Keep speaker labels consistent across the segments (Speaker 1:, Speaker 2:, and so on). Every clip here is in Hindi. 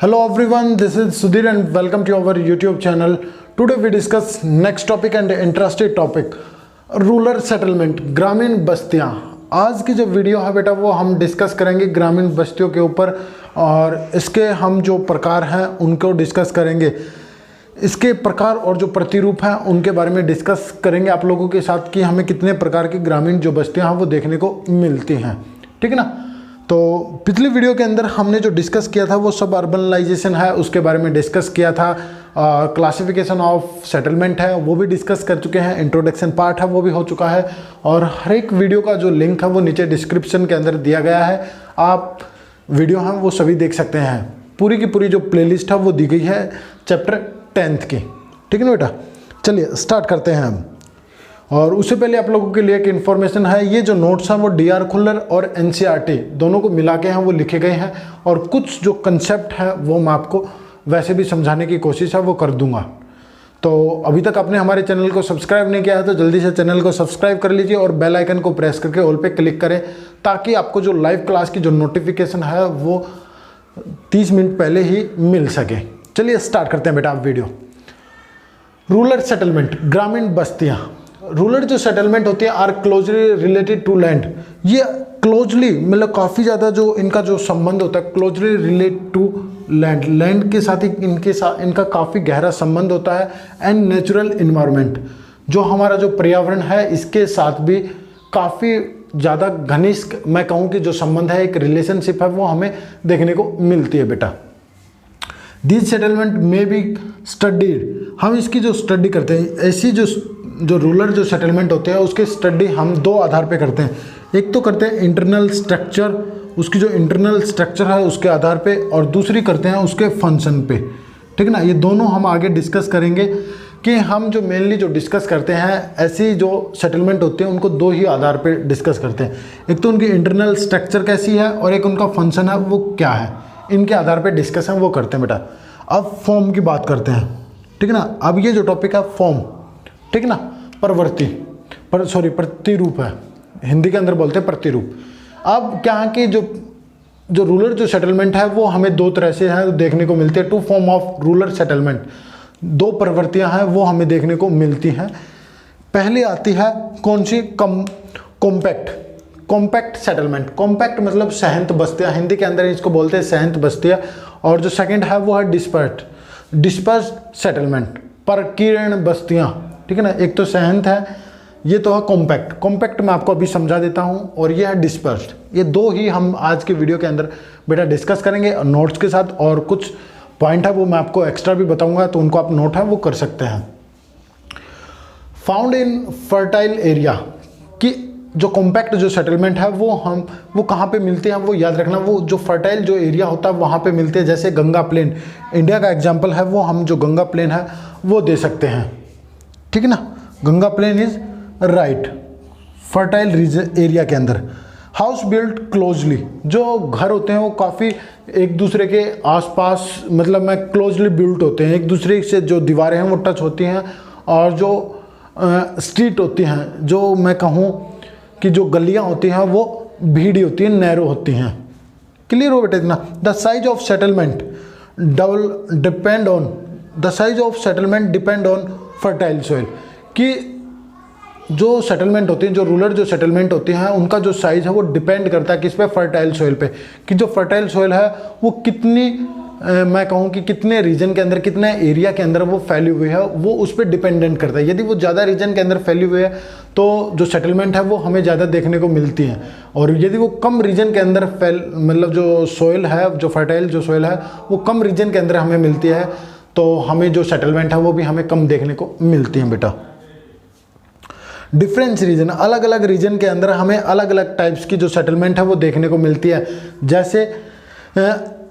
Speaker 1: Hello everyone, this is Sudhir and welcome to our YouTube channel. Today we discuss next topic and interesting topic, rural settlement, ग्रामीण बस्तियाँ। आज की जो वीडियो है बेटा वो हम डिस्कस करेंगे ग्रामीण बस्तियों के ऊपर और इसके हम जो प्रकार हैं उनको डिस्कस करेंगे। इसके प्रकार और जो प्रतिरूप हैं उनके बारे में डिस्कस करेंगे आप लोगों के साथ कि हमें कितने प्रकार की ग्रामीण जो बस्तियाँ हैं वो देखने को मिलती हैं, ठीक है ना। तो पिछली वीडियो के अंदर हमने जो डिस्कस किया था वो सब अर्बनाइजेशन है उसके बारे में डिस्कस किया था। क्लासिफिकेशन ऑफ सेटलमेंट है वो भी डिस्कस कर चुके हैं, इंट्रोडक्शन पार्ट है वो भी हो चुका है और हर एक वीडियो का जो लिंक है वो नीचे डिस्क्रिप्शन के अंदर दिया गया है। आप वीडियो हैं वो सभी देख सकते हैं। पूरी की पूरी जो प्लेलिस्ट है वो दी गई है चैप्टर 10th की, ठीक है ना बेटा। चलिए स्टार्ट करते हैं हम। और उससे पहले आप लोगों के लिए एक इन्फॉर्मेशन है, ये जो नोट्स हैं वो डी.आर. खुल्लर और एन.सी.आर.टी. दोनों को मिला के हैं वो लिखे गए हैं और कुछ जो कंसेप्ट है वो मैं आपको वैसे भी समझाने की कोशिश है वो कर दूंगा। तो अभी तक आपने हमारे चैनल को सब्सक्राइब नहीं किया है तो जल्दी से चैनल को सब्सक्राइब कर लीजिए और बेल आइकन को प्रेस करके ऑल पे क्लिक करें ताकि आपको जो लाइव क्लास की जो नोटिफिकेशन है वो 30 मिनट पहले ही मिल सके। चलिए स्टार्ट करते हैं बेटा आप वीडियो। रूरल सेटलमेंट, ग्रामीण बस्तियाँ। रूरल जो सेटलमेंट होती है are closely related to land. ये क्लोजली मतलब काफ़ी ज़्यादा जो इनका जो संबंध होता है closely relate to land, land के साथ ही इनका काफ़ी गहरा संबंध होता है। एंड नेचुरल इन्वायरमेंट, जो हमारा जो पर्यावरण है इसके साथ भी काफ़ी ज़्यादा घनिष्ठ मैं कहूँ कि जो संबंध है, एक रिलेशनशिप है वो हमें देखने को मिलती है बेटा। दिस सेटलमेंट में बी स्टडीड, हम इसकी जो स्टडी करते हैं, ऐसी जो रूरल जो सेटलमेंट होते हैं उसके स्टडी हम दो आधार पे करते हैं। एक तो करते हैं इंटरनल स्ट्रक्चर, उसकी जो इंटरनल स्ट्रक्चर है उसके आधार पे, और दूसरी करते हैं उसके फंक्शन पे, ठीक है ना। ये दोनों हम आगे डिस्कस करेंगे कि हम जो मेनली जो डिस्कस करते हैं ऐसी जो सेटलमेंट होते हैं उनको दो ही आधार पे डिस्कस करते हैं। एक तो उनकी इंटरनल स्ट्रक्चर कैसी है और एक उनका फंक्शन है वो क्या है, इनके आधार पे डिस्कशन वो करते हैं बेटा। अब फॉर्म की बात करते हैं, ठीक है ना। अब ये जो टॉपिक है फॉर्म, ठीक है ना, प्रतिरूप है, हिंदी के अंदर बोलते हैं प्रतिरूप। अब क्या है कि जो रूरल जो सेटलमेंट है वो हमें दो तरह से है देखने को मिलती है। Two form of rural settlement, दो प्रवृत्तियां हैं वो हमें देखने को मिलती हैं। पहली आती है कौन सी, कॉम्पैक्ट सेटलमेंट। कॉम्पैक्ट मतलब सहंत बस्तियां, हिंदी के अंदर इसको बोलते हैं सहंत बस्तियां। और जो सेकंड है वो है डिस्पर्स्ड सेटलमेंट, परकीर्ण बस्तियां, ठीक है ना। एक तो सहंत है, ये तो है कॉम्पैक्ट मैं आपको अभी समझा देता हूं, और ये है डिस्पर्स्ड। ये दो ही हम आज के वीडियो के अंदर बेटा डिस्कस करेंगे नोट्स के साथ, और कुछ पॉइंट है वो मैं आपको एक्स्ट्रा भी बताऊंगा तो उनको आप नोट है वो कर सकते हैं। फाउंड इन फर्टाइल एरिया, कि जो कॉम्पैक्ट जो सेटलमेंट है वो कहाँ पे मिलते हैं वो याद रखना, वो जो फर्टाइल जो एरिया होता है वहाँ पे मिलते हैं। जैसे गंगा प्लेन इंडिया का एग्जाम्पल है, वो हम जो गंगा प्लेन है वो दे सकते हैं, ठीक है ना। Ganga plain is right fertile region area के अंदर। हाउस बिल्ट क्लोजली, जो घर होते हैं वो काफ़ी एक दूसरे के आसपास मतलब में क्लोजली बिल्ट होते हैं, एक दूसरे से जो दीवारें हैं वो टच होती हैं, और जो स्ट्रीट होती हैं, जो मैं कहूँ कि जो गलियाँ होती हैं वो भीड़ी होती हैं, नैरो होती हैं। क्लियर हो बेटे इतना। The size of settlement depend on fertile soil, कि जो सेटलमेंट होती हैं, जो रूरल जो सेटलमेंट होती हैं उनका जो साइज़ है वो डिपेंड करता है किस पे, फर्टाइल सॉइल पे, कि जो फर्टाइल सॉइल है वो कितनी मैं कहूँ कि कितने रीजन के अंदर, कितने एरिया के अंदर वो फैली हुई है, वो उस पर डिपेंडेंट करता है। यदि वो ज़्यादा रीजन के अंदर फैली हुई है तो जो सेटलमेंट है वो हमें ज़्यादा देखने को मिलती हैं, और यदि वो कम रीजन के अंदर मतलब जो सॉइल है, जो फर्टाइल जो सॉइल है वो कम रीजन के अंदर हमें मिलती है तो हमें जो सेटलमेंट है वो भी हमें कम देखने को मिलती हैं बेटा। डिफरेंस रीजन, अलग अलग रीजन के अंदर हमें अलग अलग टाइप्स की जो सेटलमेंट है वो देखने को मिलती है। जैसे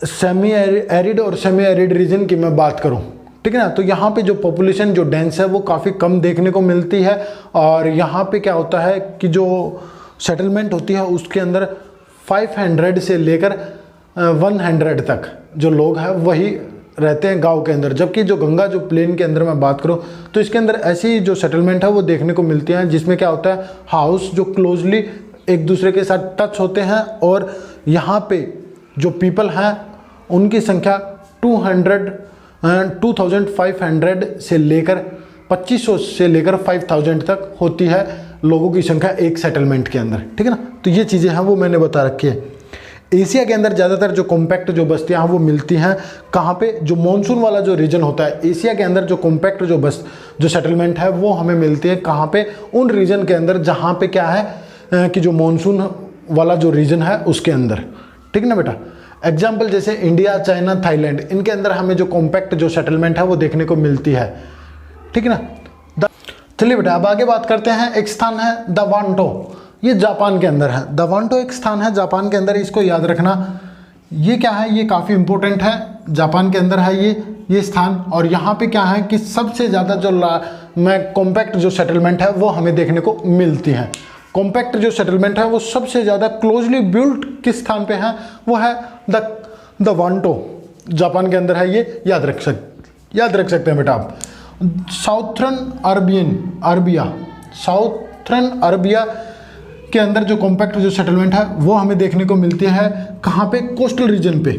Speaker 1: सेमी एरिड और सेमी एरिड रीजन की मैं बात करूं, ठीक है ना, तो यहाँ पे जो पॉपुलेशन जो डेंस है वो काफ़ी कम देखने को मिलती है, और यहाँ पे क्या होता है कि जो सेटलमेंट होती है उसके अंदर 500 से लेकर 100 तक जो लोग हैं वही रहते हैं गांव के अंदर। जबकि जो गंगा जो प्लेन के अंदर मैं बात करूं तो इसके अंदर ऐसी जो सेटलमेंट है वो देखने को मिलती हैं जिसमें क्या होता है, हाउस जो क्लोजली एक दूसरे के साथ टच होते हैं, और यहाँ पे जो पीपल हैं उनकी संख्या 2500 से लेकर 2500 से लेकर 5000 तक होती है लोगों की संख्या एक सेटलमेंट के अंदर, ठीक है ना। तो ये चीज़ें हैं वो मैंने बता रखी है। एशिया के अंदर ज़्यादातर जो कॉम्पैक्ट जो बस्तियाँ हैं वो मिलती हैं कहाँ पे, जो मॉनसून वाला जो रीजन होता है एशिया के अंदर, जो कॉम्पैक्ट जो सेटलमेंट है वो हमें मिलती है कहाँ पे, उन रीजन के अंदर जहाँ पे क्या है कि जो मॉनसून वाला जो रीजन है उसके अंदर, ठीक है ना बेटा। एग्जाम्पल जैसे इंडिया, चाइना, थाईलैंड, इनके अंदर हमें जो कॉम्पैक्ट जो सेटलमेंट है वो देखने को मिलती है, ठीक है ना। चलिए बेटा अब आगे बात करते हैं। एक स्थान है दावांटो, ये जापान के अंदर है। दावांटो एक स्थान है जापान के अंदर, इसको याद रखना। ये क्या है, ये काफ़ी इंपॉर्टेंट है, जापान के अंदर है ये स्थान। और यहाँ पे क्या है कि सबसे ज़्यादा जो कॉम्पैक्ट जो सेटलमेंट है वो हमें देखने को मिलती है। कॉम्पैक्ट जो सेटलमेंट है वो सबसे ज़्यादा क्लोजली बिल्ट किस स्थान पे है, वो है दावांटो, जापान के अंदर है। ये याद रख सकते हैं बेटा आप। साउथर्न अरबिया के अंदर जो कॉम्पैक्ट जो सेटलमेंट है वो हमें देखने को मिलती है कहाँ पे, कोस्टल रीजन पे।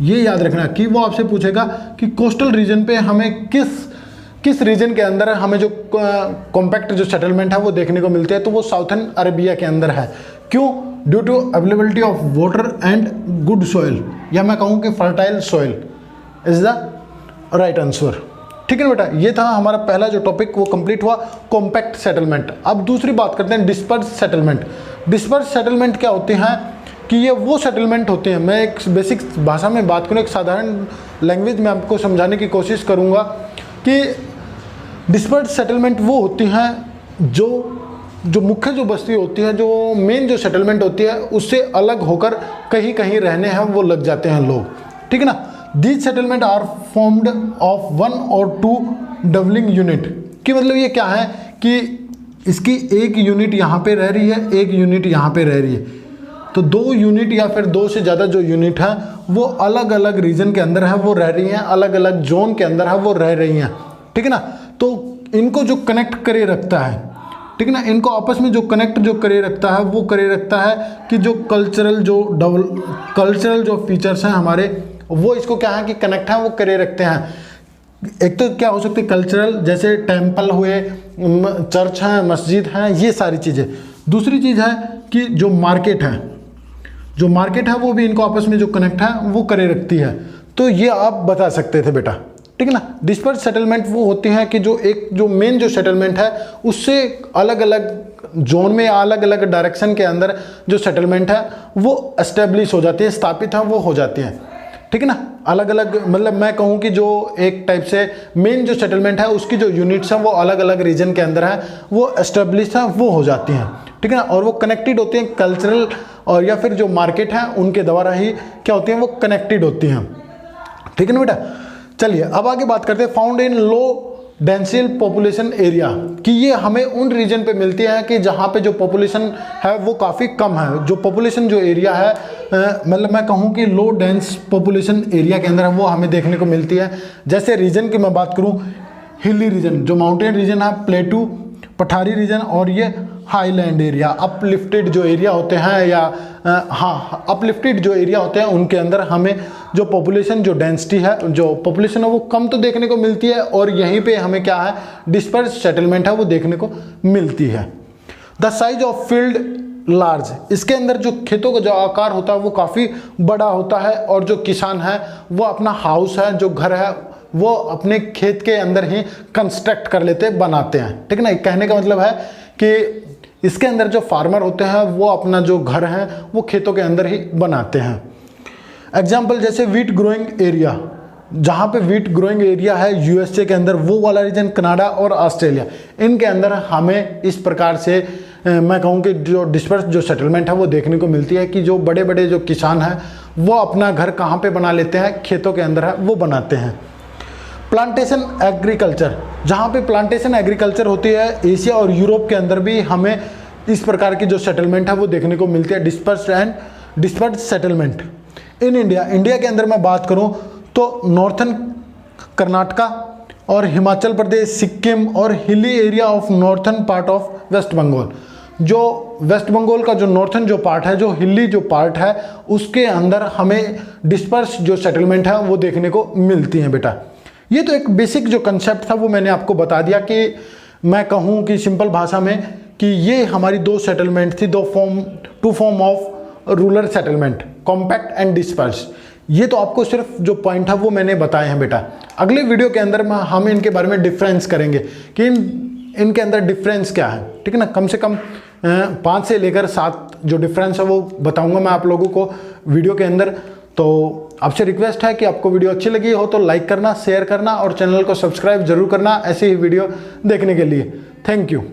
Speaker 1: ये याद रखना कि वो आपसे पूछेगा कि कोस्टल रीजन पे हमें किस रीजन के अंदर हमें जो कॉम्पैक्ट जो सेटलमेंट है वो देखने को मिलती है, तो वो साउथर्न अरबिया के अंदर है। क्यों? Due to availability of water and good soil, या मैं कहूँ कि fertile soil is the right answer, ठीक है ना बेटा। ये था हमारा पहला जो टॉपिक वो कंप्लीट हुआ, कॉम्पैक्ट सेटलमेंट। अब दूसरी बात करते हैं डिस्पर्स सेटलमेंट। डिस्पर्स सेटलमेंट क्या होते हैं कि ये वो सेटलमेंट होते हैं, मैं एक बेसिक भाषा में बात करूँ, एक साधारण लैंग्वेज में आपको समझाने की कोशिश करूँगा कि डिस्पर्स सेटलमेंट वो होती हैं जो मुख्य जो बस्ती होती है, जो मेन जो सेटलमेंट होती है उससे अलग होकर कहीं कहीं रहने हैं वो लग जाते हैं लोग, ठीक है ना। These settlement are formed of 1 or 2 dwelling unit, कि मतलब ये क्या है कि इसकी एक यूनिट यहाँ पे रह रही है, एक यूनिट यहाँ पे रह रही है, तो 2 यूनिट या फिर 2 से ज़्यादा जो यूनिट हैं वो अलग अलग रीजन के अंदर है वो रह रही हैं, अलग अलग जोन के अंदर है वो रह रही हैं, ठीक है ना। तो इनको जो कनेक्ट करे रखता है, ठीक है ना, इनको आपस में जो कनेक्ट जो करे रखता है वो करे रखता है कि जो कल्चरल जो फीचर्स हैं हमारे, वो इसको क्या है कि कनेक्ट है वो करे रखते हैं। एक तो क्या हो सकती है कल्चरल, जैसे टेम्पल हुए, चर्च हैं, मस्जिद हैं, ये सारी चीज़ें। दूसरी चीज़ है कि जो मार्केट है वो भी इनको आपस में जो कनेक्ट है वो करे रखती है। तो ये आप बता सकते थे बेटा, ठीक है ना। डिस्पर्स सेटलमेंट वो होती हैं कि जो मेन जो सेटलमेंट है उससे अलग अलग जोन में, अलग अलग डायरेक्शन के अंदर जो सेटलमेंट है वो एस्टेब्लिश हो जाती है, स्थापित है वो हो जाती हैं, ठीक है ना। अलग अलग मतलब मैं कहूँ कि जो एक टाइप से मेन जो सेटलमेंट है उसकी जो यूनिट्स हैं वो अलग अलग रीजन के अंदर है वो एस्टेब्लिश है वो हो जाती हैं, ठीक है ना। और वो कनेक्टेड होती हैं कल्चरल और या फिर जो मार्केट है उनके द्वारा ही क्या होती हैं वो कनेक्टेड होती हैं, ठीक है ना बेटा। चलिए अब आगे बात करते हैं found in low densely population area, कि ये हमें उन रीजन पे मिलती है कि जहाँ पे जो पॉपुलेशन है वो काफ़ी कम है। जो पॉपुलेशन जो एरिया है मतलब मैं कहूँ कि लो डेंस पॉपुलेशन एरिया के अंदर है वो हमें देखने को मिलती है। जैसे रीजन की मैं बात करूँ, हिली रीजन, जो माउंटेन रीजन है, प्लेटू, पठारी रीजन, और ये हाईलैंड एरिया, अपलिफ्टेड जो एरिया होते हैं या अपलिफ्टेड जो एरिया होते हैं उनके अंदर हमें जो पॉपुलेशन जो डेंसिटी है, जो पॉपुलेशन है वो कम तो देखने को मिलती है, और यहीं पे हमें क्या है डिस्पर्स सेटलमेंट है वो देखने को मिलती है। The size of field large, इसके अंदर जो खेतों का जो आकार होता है वो काफ़ी बड़ा होता है, और जो किसान है वो अपना हाउस है, जो घर है वो अपने खेत के अंदर ही कंस्ट्रक्ट कर लेते बनाते हैं, ठीक है ना। कहने का मतलब है कि इसके अंदर जो फार्मर होते हैं वो अपना जो घर है वो खेतों के अंदर ही बनाते हैं। एग्जाम्पल जैसे वीट ग्रोइंग एरिया, जहाँ पे वीट ग्रोइंग एरिया है यूएसए के अंदर, वो वाला रीजन, कनाडा और ऑस्ट्रेलिया, इनके अंदर हमें इस प्रकार से मैं कहूँ कि जो डिस्पर्स जो सेटलमेंट है वो देखने को मिलती है कि जो बड़े बड़े जो किसान हैं वो अपना घर कहाँ पे बना लेते हैं, खेतों के अंदर है वो बनाते हैं। प्लांटेशन एग्रीकल्चर, जहाँ पे प्लांटेशन एग्रीकल्चर होती है एशिया और यूरोप के अंदर भी हमें इस प्रकार की जो सेटलमेंट है वो देखने को मिलती है, डिस्पर्स सेटलमेंट। इन इंडिया के अंदर मैं बात करूँ तो नॉर्थन कर्नाटका और हिमाचल प्रदेश, सिक्किम और hilly area of northern part of West Bengal, जो वेस्ट बंगाल का जो नॉर्थन जो पार्ट है, जो हिली जो पार्ट है, उसके अंदर हमें डिस्पर्स जो सेटलमेंट है वो देखने को मिलती हैं बेटा। ये तो एक बेसिक जो कंसेप्ट था वो मैंने आपको बता दिया कि मैं कहूँ कि सिंपल भाषा में कि ये हमारी दो सेटलमेंट थी, two form of rural settlement, compact and disperse. ये तो आपको सिर्फ जो पॉइंट है वो मैंने बताए हैं बेटा। अगले वीडियो के अंदर हम इनके बारे में डिफरेंस करेंगे कि इनके अंदर डिफरेंस क्या है, ठीक है ना। कम से कम 5 से लेकर 7 जो डिफरेंस है वो बताऊंगा मैं आप लोगों को वीडियो के अंदर। तो आपसे रिक्वेस्ट है कि आपको वीडियो अच्छी लगी हो तो लाइक करना, शेयर करना और चैनल को सब्सक्राइब जरूर करना ऐसे ही वीडियो देखने के लिए। Thank you.